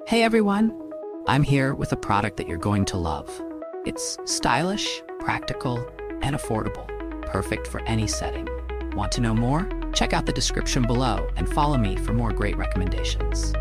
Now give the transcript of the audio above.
Hey everyone! I'm here with a product that you're going to love. It's stylish, practical, and affordable, perfect for any setting. Want to know more? Check out the description below and follow me for more great recommendations.